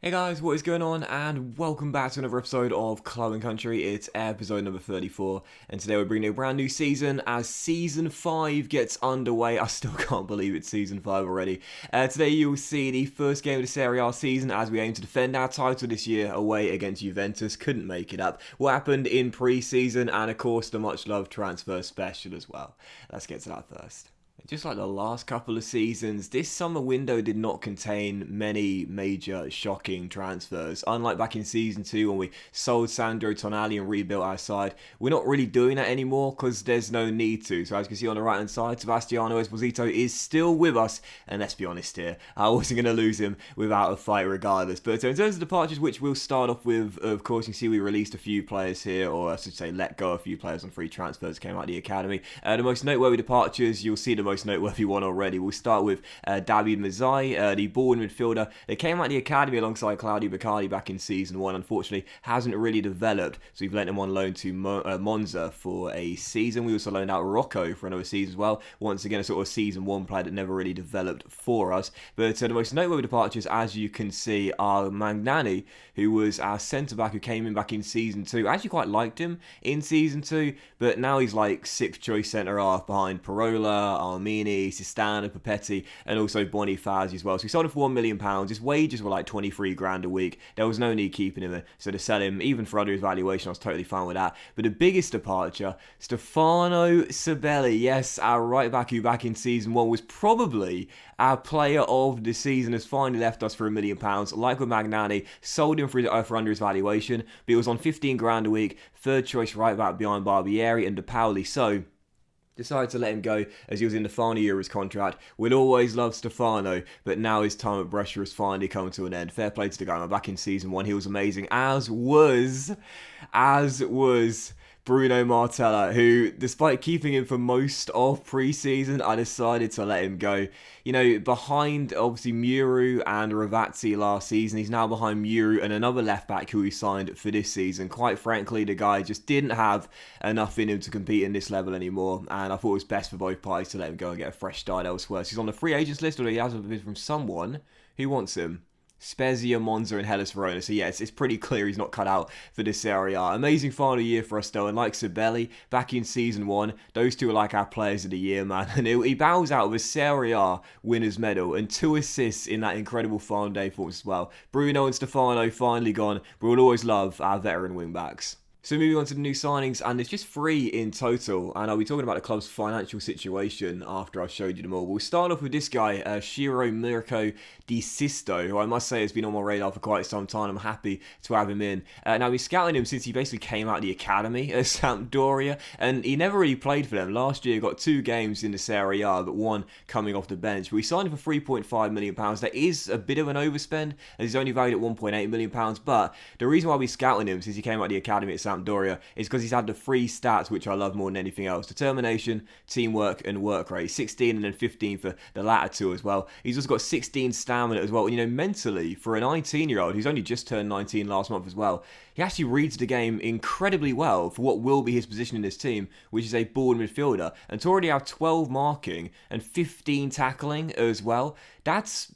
Hey guys, what is going on? And welcome back to another episode of Club and Country. It's episode number 34, and today we're bringing you a brand new season as Season 5 gets underway. I still can't believe it's Season 5 already. Today you will see the first game of the Serie A season as we aim to defend our title this year away against Juventus. Couldn't make it up. What happened in pre-season, and of course the much-loved transfer special as well. Let's get to that first. Just like the last couple of seasons, this summer window did not contain many major shocking transfers. Unlike back in Season 2 when we sold Sandro Tonali and rebuilt our side, we're not really doing that anymore because there's no need to. So as you can see on the right hand side, Sebastiano Esposito is still with us, and let's be honest here, I wasn't going to lose him without a fight regardless. But in terms of departures, which we'll start off with, of course, you can see we released a few players here, or I should say let go a few players on free transfers came out of the academy. The most noteworthy departures, you'll see the most noteworthy one already. We'll start with David Mazzai, the ball midfielder. They came out of the academy alongside Claudio Bacardi back in Season 1. Unfortunately, hasn't really developed, so we've lent him on loan to Monza for a season. We also loaned out Rocco for another season as well. Once again, a sort of Season 1 player that never really developed for us. But the most noteworthy departures, as you can see, are Magnani, who was our centre-back who came in back in Season 2. I actually quite liked him in Season 2, but now he's like 6th choice centre-half behind Parola, Armini, Sistano, Papetti, and also Bonifazi as well. So we sold him for £1 million. His wages were like 23 grand a week. There was no need keeping him, so to sell him, even for under his valuation, I was totally fine with that. But the biggest departure, Stefano Sabelli. Yes, our right back who back in Season 1 was probably our player of the season, has finally left us for £1 million. Like with Magnani, sold him for under his valuation, but he was on 15 grand a week, third choice right back behind Barbieri and De Pauli. So decided to let him go as he was in the final year of his contract. We'll always love Stefano, but now his time at Brescia has finally come to an end. Fair play to the guy. Back in Season 1, he was amazing, as was Bruno Martella, who, despite keeping him for most of pre-season, I decided to let him go. You know, behind, obviously, Muru and Ravazzi last season, he's now behind Muru and another left-back who he signed for this season. Quite frankly, the guy just didn't have enough in him to compete in this level anymore, and I thought it was best for both parties to let him go and get a fresh start elsewhere. So he's on the free agents list, although he hasn't been from someone who wants him. Spezia, Monza, and Hellas Verona. So yeah, it's pretty clear he's not cut out for this Serie A. Amazing final year for us though, and like Sabelli, back in Season 1, those two are like our players of the year, man. And he bows out with a Serie A winner's medal and 2 assists in that incredible final day for us as well. Bruno and Stefano finally gone, but we'll always love our veteran wing-backs. So moving on to the new signings, and there's just 3 in total, and I'll be talking about the club's financial situation after I've showed you them all. We'll start off with this guy, Shiro Mirko Di Sisto, who I must say has been on my radar for quite some time. I'm happy to have him in. Now, I've been scouting him since he basically came out of the academy at Sampdoria, and he never really played for them. Last year, got 2 games in the Serie A, but 1 coming off the bench. We signed him for £3.5 million. That is a bit of an overspend, as he's only valued at £1.8 million, but the reason why we're scouting him since he came out of the academy at Sampdoria is because he's had the 3 stats which I love more than anything else: determination, teamwork, and work rate. 16 and then 15 for the latter 2 as well. He's also got 16 stamina as well. You know, mentally, for a 19-year-old who's only just turned 19 last month as well, he actually reads the game incredibly well for what will be his position in this team, which is a ball midfielder. And to already have 12 marking and 15 tackling as well, that's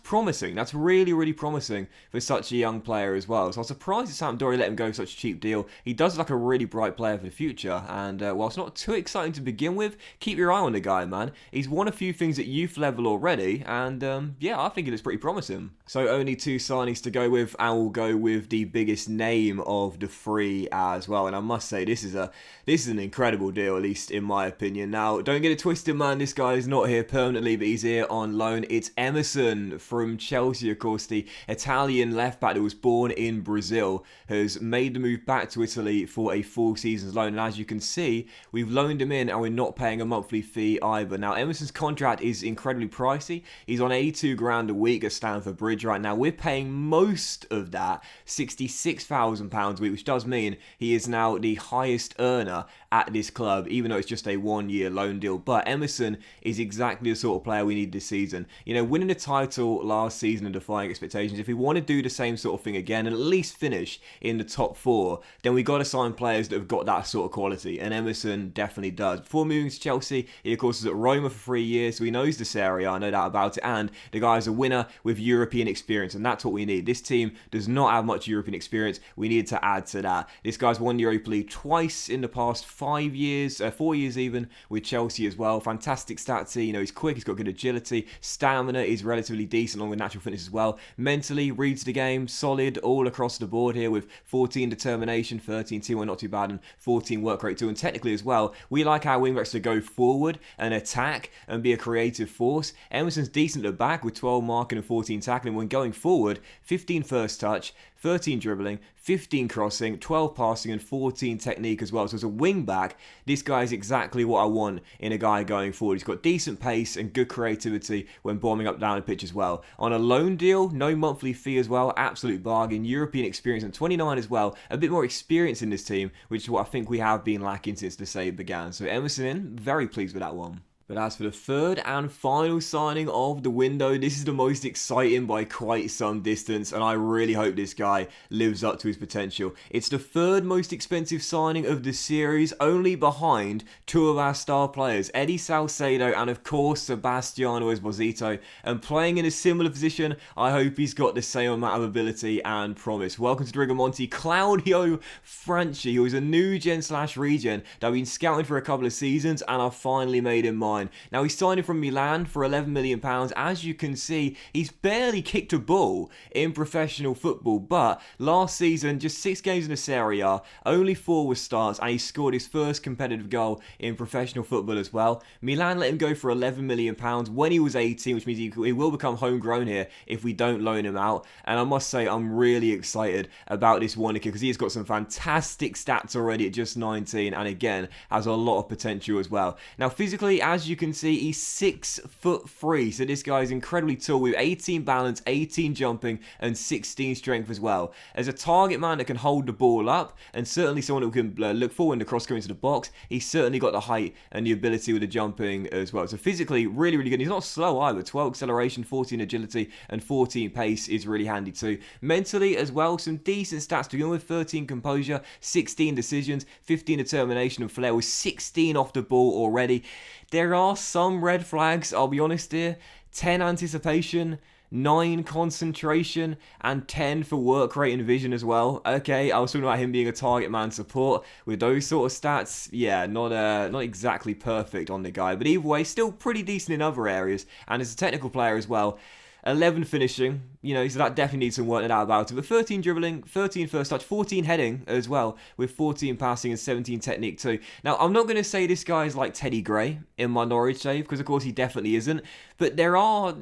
promising. That's really, really promising for such a young player as well. So I'm surprised that Sampdoria let him go for such a cheap deal. He does look like a really bright player for the future. And whilst not too exciting to begin with, keep your eye on the guy, man. He's won a few things at youth level already. And yeah, I think it looks pretty promising. So only 2 signings to go with. And we'll go with the biggest name of the 3 as well. And I must say, this is an incredible deal, at least in my opinion. Now, don't get it twisted, man. This guy is not here permanently, but he's here on loan. It's Emerson from Chelsea, of course, the Italian left-back that was born in Brazil, has made the move back to Italy for a full season's loan. And as you can see, we've loaned him in and we're not paying a monthly fee either. Now, Emerson's contract is incredibly pricey. He's on 82 grand a week at Stamford Bridge right now. We're paying most of that, £66,000 a week, which does mean he is now the highest earner at this club, even though it's just a 1-year loan deal. But Emerson is exactly the sort of player we need this season. You know, winning a title vital last season and defying expectations. If we want to do the same sort of thing again and at least finish in the top 4, then we got to sign players that have got that sort of quality, and Emerson definitely does. Before moving to Chelsea, he of course was at Roma for 3 years, so he knows the Serie A, no doubt about it, and the guy is a winner with European experience, and that's what we need. This team does not have much European experience. We need to add to that. This guy's won the Europa League twice in the past 5 years, 4 years even, with Chelsea as well. Fantastic stats here. You know, he's quick, he's got good agility, stamina is relatively decent along with natural fitness as well. Mentally, reads the game, solid all across the board here with 14 determination, 13 teamwork, not too bad, and 14 work rate too. And technically as well, we like our wingbacks to go forward and attack and be a creative force. Emerson's decent at the back with 12 marking and 14 tackling. When going forward, 15 first touch, 13 dribbling, 15 crossing, 12 passing, and 14 technique as well. So as a wing back, this guy is exactly what I want in a guy going forward. He's got decent pace and good creativity when bombing up down the pitch as well. On a loan deal, no monthly fee as well, absolute bargain. European experience and 29 as well. A bit more experience in this team, which is what I think we have been lacking since the save began. So Emerson in, very pleased with that one. But as for the third and final signing of the window, this is the most exciting by quite some distance, and I really hope this guy lives up to his potential. It's the third most expensive signing of the series, only behind two of our star players, Eddie Salcedo and of course Sebastiano Esposito. And playing in a similar position, I hope he's got the same amount of ability and promise. Welcome to the Rigamonti, Claudio Franchi, who is a new gen / regen that I've been scouting for a couple of seasons and I've finally made in mind. Now he's signing from Milan for £11 million. As you can see, he's barely kicked a ball in professional football, but last season, just 6 games in the Serie A, only 4 were starts, and he scored his first competitive goal in professional football as well. Milan let him go for £11 million when he was 18, which means he will become homegrown here if we don't loan him out. And I must say, I'm really excited about this Warner kid because he has got some fantastic stats already at just 19, and again, has a lot of potential as well. Now physically, as you can see, he's 6'3", so this guy is incredibly tall with 18 balance, 18 jumping, and 16 strength as well. As a target man that can hold the ball up, and certainly someone who can look forward and the cross go into the box, he's certainly got the height and the ability with the jumping as well. So physically, really, really good. He's not slow either. 12 acceleration, 14 agility, and 14 pace is really handy too. Mentally as well, some decent stats to begin with. 13 composure, 16 decisions, 15 determination and flair, with 16 off the ball already. There are some red flags, I'll be honest here. 10 anticipation, 9 concentration, and 10 for work rate and vision as well. Okay, I was talking about him being a target man support. With those sort of stats, yeah, not exactly perfect on the guy. But either way, still pretty decent in other areas. And as a technical player as well. 11 finishing, you know, so that definitely needs some work out about it. But 13 dribbling, 13 first touch, 14 heading as well, with 14 passing and 17 technique too. Now, I'm not going to say this guy is like Teddy Gray in my Norwich save, because of course he definitely isn't. But there are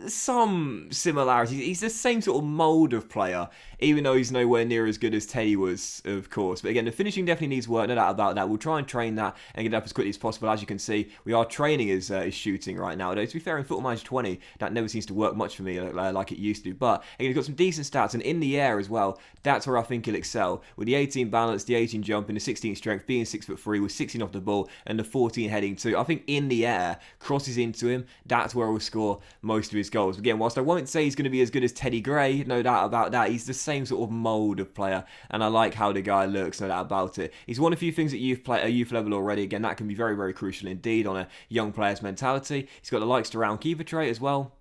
some similarities. He's the same sort of mould of player, even though he's nowhere near as good as Teddy was, of course. But again, the finishing definitely needs work, no doubt about that. We'll try and train that and get it up as quickly as possible. As you can see, we are training his shooting right now. Though, to be fair, in Football Manager 20, that never seems to work much for me like it used to. But again, he's got some decent stats, and in the air as well, that's where I think he'll excel. With the 18 balance, the 18 jumping, the 16 strength, being 6'3", with 16 off the ball, and the 14 heading too. I think in the air, crosses into him, that's where he'll score most of his goals. Again, whilst I won't say he's going to be as good as Teddy Gray, no doubt about that, he's the same sort of mould of player, and I like how the guy looks, no doubt about it. He's won a few things at youth level already. Again, that can be very, very crucial indeed on a young player's mentality. He's got the likes to round keeper trait as well.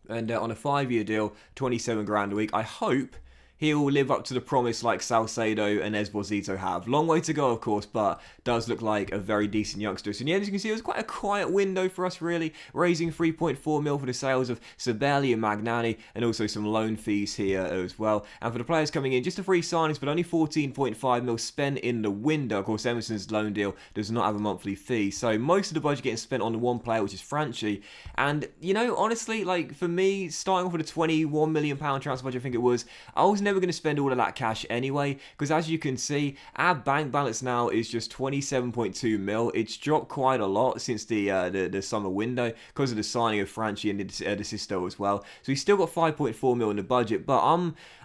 And on a 5-year deal, 27 grand a week. I hope he'll live up to the promise like Salcedo and Esposito have. Long way to go, of course, but does look like a very decent youngster. So yeah, as you can see, it was quite a quiet window for us, really, raising 3.4 mil for the sales of Sabelli and Magnani, and also some loan fees here as well. And for the players coming in, just a free signings, but only 14.5 mil spent in the window. Of course, Emerson's loan deal does not have a monthly fee, so most of the budget getting spent on the one player, which is Franchi. And, you know, honestly, like, for me, starting off with a £21 million transfer budget, I think it was, I was never going to spend all of that cash anyway, because as you can see, our bank balance now is just 27.2 mil. It's dropped quite a lot since the summer window because of the signing of Franchi and De Sisto as well. So he's still got 5.4 mil in the budget, but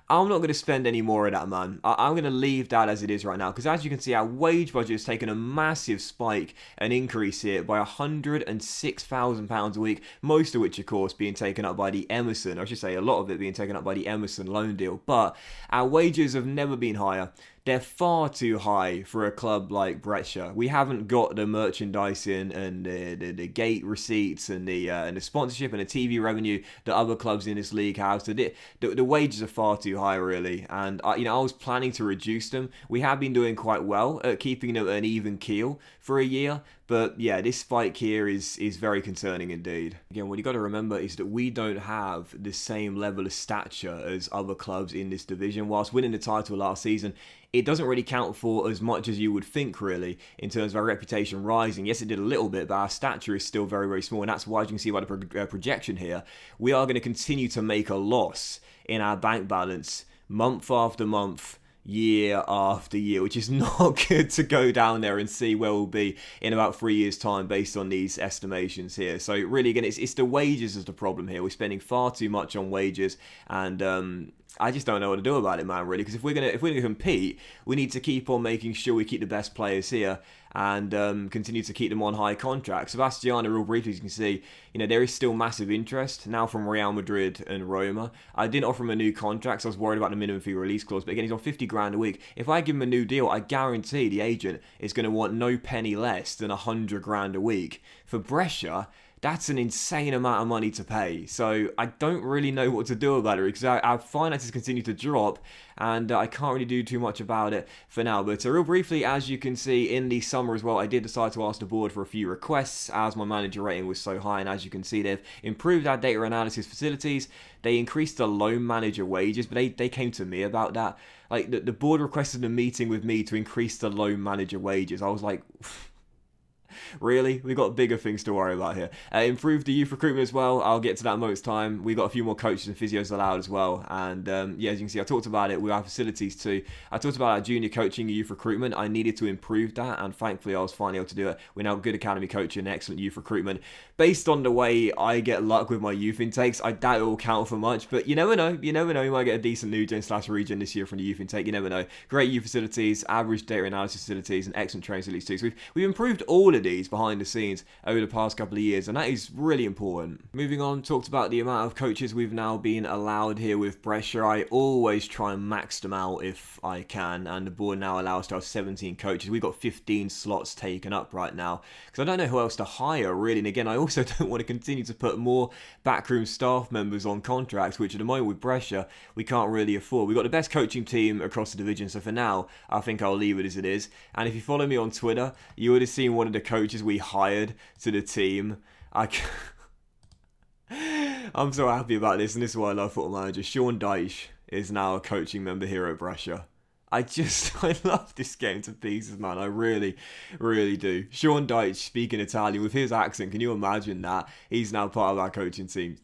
I'm not going to spend any more of that, man. I'm going to leave that as it is right now, because as you can see, our wage budget has taken a massive spike, an increase here by £106,000 a week, most of which, of course, being taken up by the Emerson, or I should say a lot of it being taken up by the Emerson loan deal. But our wages have never been higher. They're far too high for a club like Brescia. We haven't got the merchandising and the gate receipts and the sponsorship and the TV revenue that other clubs in this league have. So the wages are far too high, really. And I was planning to reduce them. We have been doing quite well at keeping them an even keel for a year. But yeah, this spike here is very concerning indeed. Again, what you got to remember is that we don't have the same level of stature as other clubs in this division. Whilst winning the title last season, it doesn't really count for as much as you would think, really, in terms of our reputation rising. Yes, it did a little bit, but our stature is still very, very small. And that's why, as you can see by the projection here, we are going to continue to make a loss in our bank balance month after month, year after year, which is not good to go down there and see where we'll be in about 3 years' time based on these estimations here. So really, again, it's the wages is the problem here. We're spending far too much on wages, and I just don't know what to do about it, man, really, because if we're gonna compete, we need to keep on making sure we keep the best players here and continue to keep them on high contracts. Sebastiano, real briefly, as you can see, there is still massive interest now from Real Madrid and Roma. I didn't offer him a new contract, so I was worried about the minimum fee release clause, but again, he's on 50 grand a week. If I give him a new deal, I guarantee the agent is going to want no penny less than 100 grand a week. For Brescia, that's an insane amount of money to pay. So I don't really know what to do about it, because our finances continue to drop and I can't really do too much about it for now. But real briefly, as you can see in the summer as well, I did decide to ask the board for a few requests as my manager rating was so high. And as you can see, they've improved our data analysis facilities. They increased the loan manager wages, but they came to me about that. Like the board requested a meeting with me to increase the loan manager wages. I was like... Really? We've got bigger things to worry about here. Improved the youth recruitment as well. I'll get to that in a moment's time. We've got a few more coaches and physios allowed as well. And yeah, as you can see, I talked about it with our facilities too. I talked about our junior coaching and youth recruitment. I needed to improve that, and thankfully I was finally able to do it. We're now good academy coaching and excellent youth recruitment. Based on the way I get luck with my youth intakes, I doubt it will count for much, but you never know. You never know. You might get a decent new gen / region this year from the youth intake. You never know. Great youth facilities, average data analysis facilities, and excellent training facilities too. So we've improved all of these behind the scenes over the past couple of years, and that is really important. Moving on, talked about the amount of coaches we've now been allowed here with Brescia. I always try and max them out if I can, and the board now allows us to have 17 coaches. We've got 15 slots taken up right now because I don't know who else to hire, really. And again, I also don't want to continue to put more backroom staff members on contracts, which at the moment with Brescia we can't really afford. We've got the best coaching team across the division, so for now I think I'll leave it as it is. And if you follow me on Twitter, you would have seen one of the coaches we hired to the team. I'm so happy about this, and this is why I love Football Manager. Sean Dyche is now a coaching member here at Brescia. I love this game to pieces, man. I really, really do. Sean Dyche speaking Italian with his accent. Can you imagine that? He's now part of our coaching team.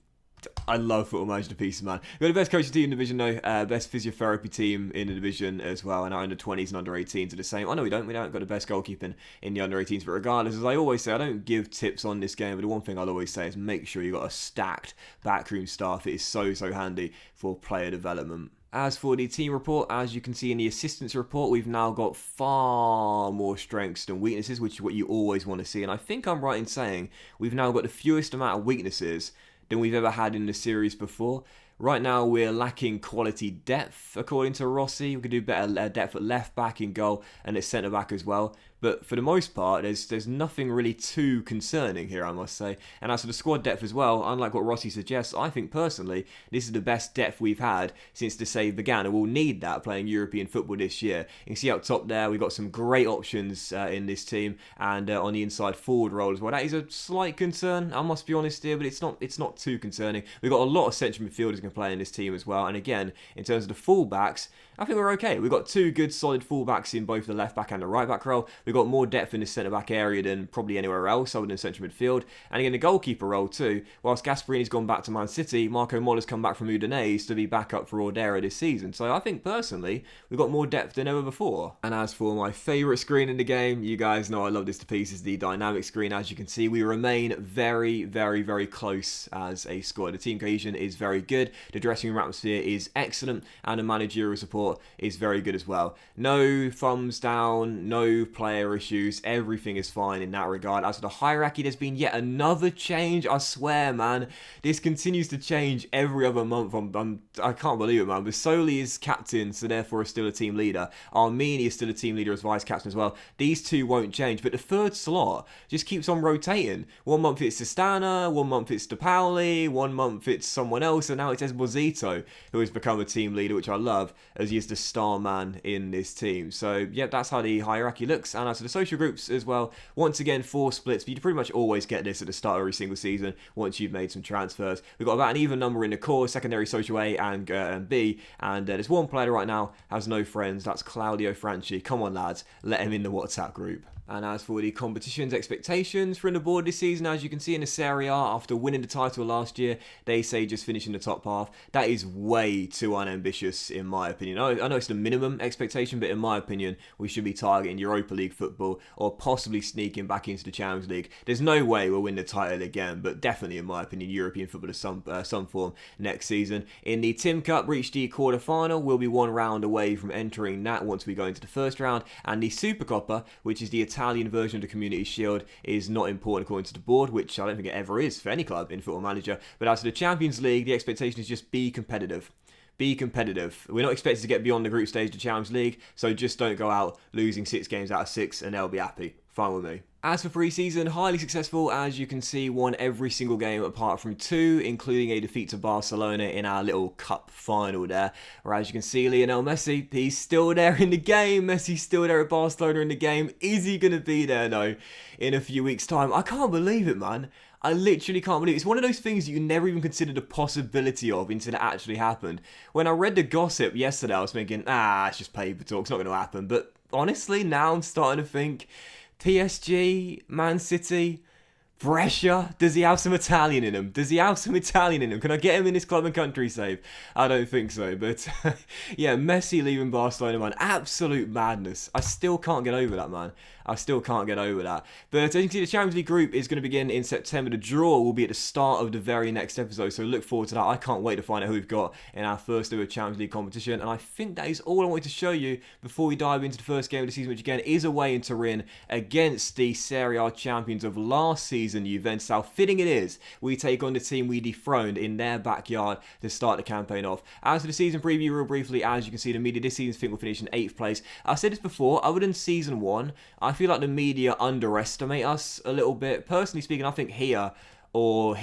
I love Football Manager to pieces, man. We've got the best coaching team in the division, though. Best physiotherapy team in the division as well. And our under 20s and under 18s are the same. Oh, no, we don't. We don't got the best goalkeeping in the under 18s. But regardless, as I always say, I don't give tips on this game. But the one thing I'll always say is make sure you've got a stacked backroom staff. It is so, so handy for player development. As for the team report, as you can see in the assistance report, we've now got far more strengths than weaknesses, which is what you always want to see. And I think I'm right in saying we've now got the fewest amount of weaknesses than we've ever had in the series before. Right now, we're lacking quality depth, according to Rossi. We could do better depth at left back, in goal, and at centre back as well. But for the most part, there's nothing really too concerning here, I must say. And as for the squad depth as well, unlike what Rossi suggests, I think personally this is the best depth we've had since the save began, and we'll need that playing European football this year. You can see up top there, we've got some great options in this team, and on the inside forward role as well. That is a slight concern, I must be honest here, but it's not too concerning. We've got a lot of central midfielders who can play in this team as well, and again, in terms of the fullbacks, I think we're okay. We've got two good solid fullbacks in both the left back and the right back role. We've We've got more depth in the centre-back area than probably anywhere else other than central midfield. And again, the goalkeeper role too. Whilst Gasperini's gone back to Man City, Marco Moller's come back from Udinese to be backup for Ordera this season. So I think personally, we've got more depth than ever before. And as for my favourite screen in the game, you guys know I love this to pieces, the dynamic screen. As you can see, we remain very, very, very close as a squad. The team cohesion is very good, the dressing room atmosphere is excellent, and the managerial support is very good as well. No thumbs down, no player issues, everything is fine in that regard. As for the hierarchy, there's been yet another change. I swear, man, this continues to change every other month. I can't believe it, man. Basoli is captain, so therefore is still a team leader. Armini is still a team leader as vice captain as well. These two won't change, but the third slot just keeps on rotating. One month it's Sistana, one month it's De Pauli, one month it's someone else, and now it's Esposito who has become a team leader, which I love, as he is the star man in this team. So, yeah, that's how the hierarchy looks. And as for the social groups as well, once again, 4 splits, but you pretty much always get this at the start of every single season once you've made some transfers. We've got about an even number in the core, secondary, social A and B, and there's one player right now has no friends. That's Claudio Franchi. Come on, lads, let him in the WhatsApp group. And as for the competition's expectations from the board this season, as you can see in the Serie A, after winning the title last year, they say just finishing the top half. That is way too unambitious, in my opinion. I know it's the minimum expectation, but in my opinion, we should be targeting Europa League football or possibly sneaking back into the Champions League. There's no way we'll win the title again, but definitely, in my opinion, European football of some form next season. In the Tim Cup, reached the quarter-final. We'll be 1 round away from entering that once we go into the first round. And the Supercoppa, which is the Italian version of the Community Shield, is not important according to the board, which I don't think it ever is for any club in Football Manager. But as for the Champions League, the expectation is just be competitive. Be competitive. We're not expected to get beyond the group stage of the Champions League, so just don't go out losing 6 games out of 6 and they'll be happy. Fine with me. As for pre-season, highly successful, as you can see, won every single game apart from 2, including a defeat to Barcelona in our little cup final there. Or as you can see, Lionel Messi, he's still there in the game. Messi's still there at Barcelona in the game. Is he going to be there, though, in a few weeks' time? I can't believe it, man. I literally can't believe it. It's one of those things you never even considered the possibility of until it actually happened. When I read the gossip yesterday, I was thinking, it's just paper talk, it's not going to happen. But honestly, now I'm starting to think, PSG, Man City, Brescia, does he have some Italian in him? Can I get him in this club and country save? I don't think so, but yeah, Messi leaving Barcelona, man, absolute madness. I still can't get over that, man. But as you can see, the Champions League group is going to begin in September. The draw will be at the start of the very next episode, so look forward to that. I can't wait to find out who we've got in our first ever Champions League competition, and I think that is all I wanted to show you before we dive into the first game of the season, which again is away in Turin against the Serie A champions of last season, Juventus. How fitting it is we take on the team we dethroned in their backyard to start the campaign off. As for the season preview, real briefly, as you can see, the media this season think will finish in 8th place. I said this before, other than season 1, I feel like the media underestimate us a little bit. Personally speaking, I think here, or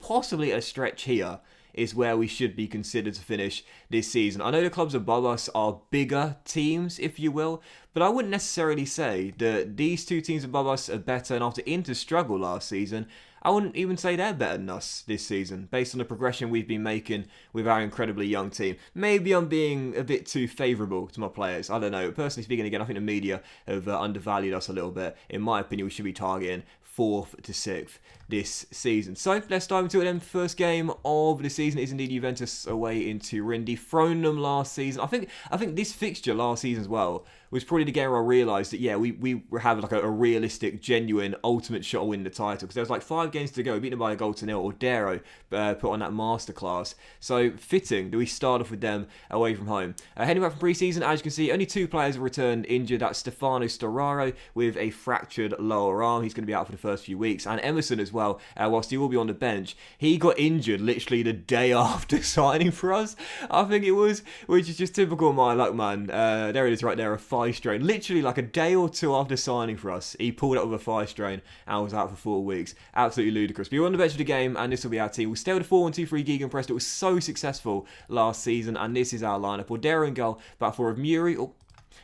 possibly a stretch here, is where we should be considered to finish this season. I know the clubs above us are bigger teams, if you will, but I wouldn't necessarily say that these 2 teams above us are better, and after Inter's struggle last season, I wouldn't even say they're better than us this season, based on the progression we've been making with our incredibly young team. Maybe I'm being a bit too favourable to my players. I don't know. Personally speaking, again, I think the media have undervalued us a little bit. In my opinion, we should be targeting 4th to 6th this season. So let's dive into it then. First game of the season is indeed Juventus away in Turin. Dethroned them last season. I think this fixture last season as well was probably the game where I realised that, yeah, we have like a realistic, genuine, ultimate shot to win the title. Because there was like 5 games to go. We beat them by a goal to 0. Ordero put on that masterclass. So fitting that we start off with them away from home. Heading back from pre-season, as you can see, only 2 players have returned injured. That's Stefano Storaro with a fractured lower arm. He's going to be out for the first few weeks. And Emerson as well, whilst he will be on the bench. He got injured literally the day after signing for us, I think it was, which is just typical of my luck, man. There it is right there, a 5 strain. Literally like a day or 2 after signing for us, he pulled up with a 5 strain and was out for 4 weeks. Absolutely ludicrous. But you're on the bench of the game, and this will be our team. We'll stay with the 4-1-2-3 gegenpress that was so successful last season, and this is our lineup. Ordero in goal, back 4 of Muri.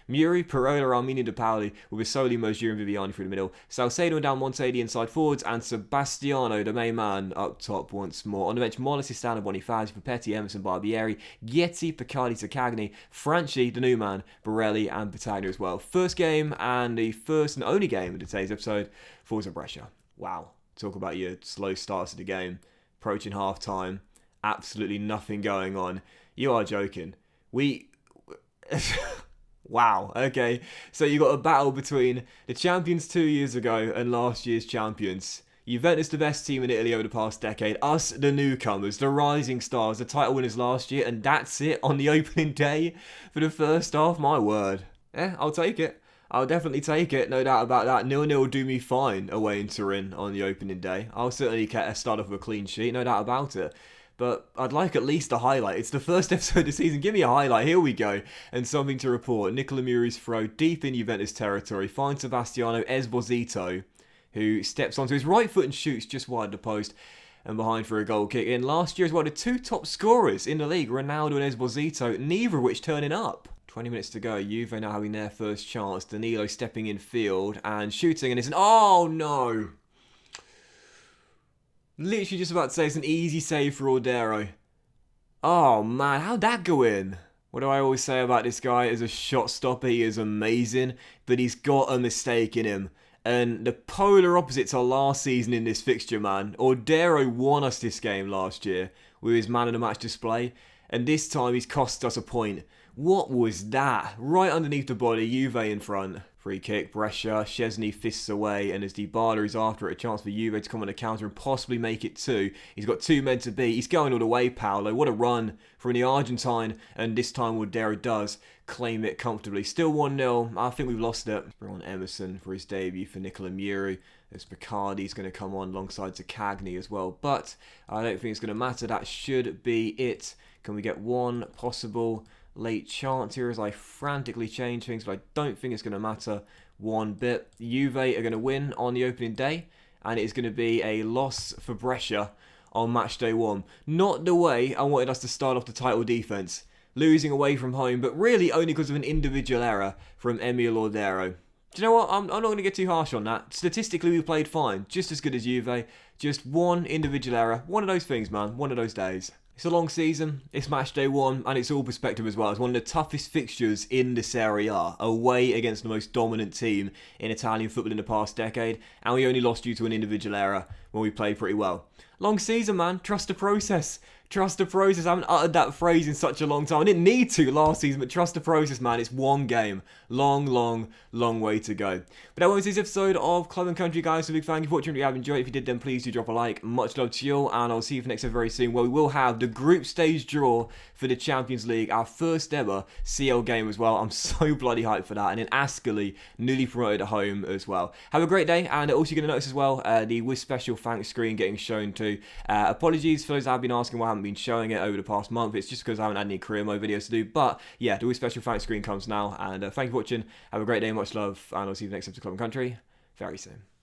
Muri, Perola, Armini, De Paoli with Soli, Mojir and Viviani through the middle. Salcedo and Del Monte, the inside forwards, and Sebastiano, the main man, up top once more. On the bench, Mola, Sistano, Bonifazi, Papetti, Emerson, Barbieri, Gietti, Picardi, Tacagni, Franchi, the new man, Borelli, and Battaglia as well. First game and the first and only game of today's episode, Forza Brescia. Wow. Talk about your slow starts of the game. Approaching half-time. Absolutely nothing going on. You are joking. Wow, okay. So you got a battle between the champions 2 years ago and last year's champions. Juventus, the best team in Italy over the past decade. Us, the newcomers, the rising stars, the title winners last year. And that's it on the opening day for the first half. My word. I'll take it. I'll definitely take it, no doubt about that. 0-0 will do me fine away in Turin on the opening day. I'll certainly start off with a clean sheet, no doubt about it. But I'd like at least a highlight. It's the first episode of the season. Give me a highlight. Here we go. And something to report. Nicola Muri's throw deep in Juventus territory finds Sebastiano Esposito, who steps onto his right foot and shoots just wide the post and behind for a goal kick. In last year as well, the two top scorers in the league, Ronaldo and Esposito, neither of which turning up. 20 minutes to go. Juve now having their first chance. Danilo stepping in field and shooting, and it's an... Oh, no! Literally just about to say it's an easy save for Ordero. Oh man, how'd that go in? What do I always say about this guy? As a shot stopper, he is amazing, but he's got a mistake in him. And the polar opposite to last season in this fixture, man. Ordero won us this game last year with his man of the match display, and this time he's cost us a point. What was that? Right underneath the body, Juve in front. Free kick, Brescia, Szczesny fists away, and as Dybala is after it, a chance for Juve to come on the counter and possibly make it two. He's got two men to beat. He's going all the way, Paolo. What a run from the Argentine, and this time Ordero does claim it comfortably. Still 1-0. I think we've lost it. Bring on Emerson for his debut for Nicola Muri, as Picardi's going to come on alongside Tacagni as well. But I don't think it's going to matter. That should be it. Can we get one possible late chance here as I frantically change things, but I don't think it's going to matter one bit. Juve are going to win on the opening day, and it is going to be a loss for Brescia on match day one. Not the way I wanted us to start off the title defence, losing away from home, but really only because of an individual error from Emil Ordero. Do you know what? I'm not going to get too harsh on that. Statistically, we played fine, just as good as Juve. Just one individual error. One of those things, man. One of those days. It's a long season, it's match day one, and it's all perspective as well. It's one of the toughest fixtures in the Serie A, away against the most dominant team in Italian football in the past decade, and we only lost due to an individual error when we played pretty well. Long season, man. Trust the process. Trust the process. I haven't uttered that phrase in such a long time. I didn't need to last season, but trust the process, man. It's one game. Long, long, long way to go. But that was this episode of Club and Country, guys. So big thank you for watching. If you have enjoyed it, if you did, then please do drop a like. Much love to you all, and I'll see you for next episode very soon, where we will have the group stage draw for the Champions League, our first ever CL game as well. I'm so bloody hyped for that. And then Ascoli, newly promoted at home as well. Have a great day, and also you're going to notice as well the with special thanks screen getting shown too. Apologies for those that have been asking why I haven't been showing it over the past month. It's just because I haven't had any career mode videos to do. But yeah, the with special thanks screen comes now. And thank you for watching. Have a great day, much love, and I'll see you next episode of Club and Country very soon.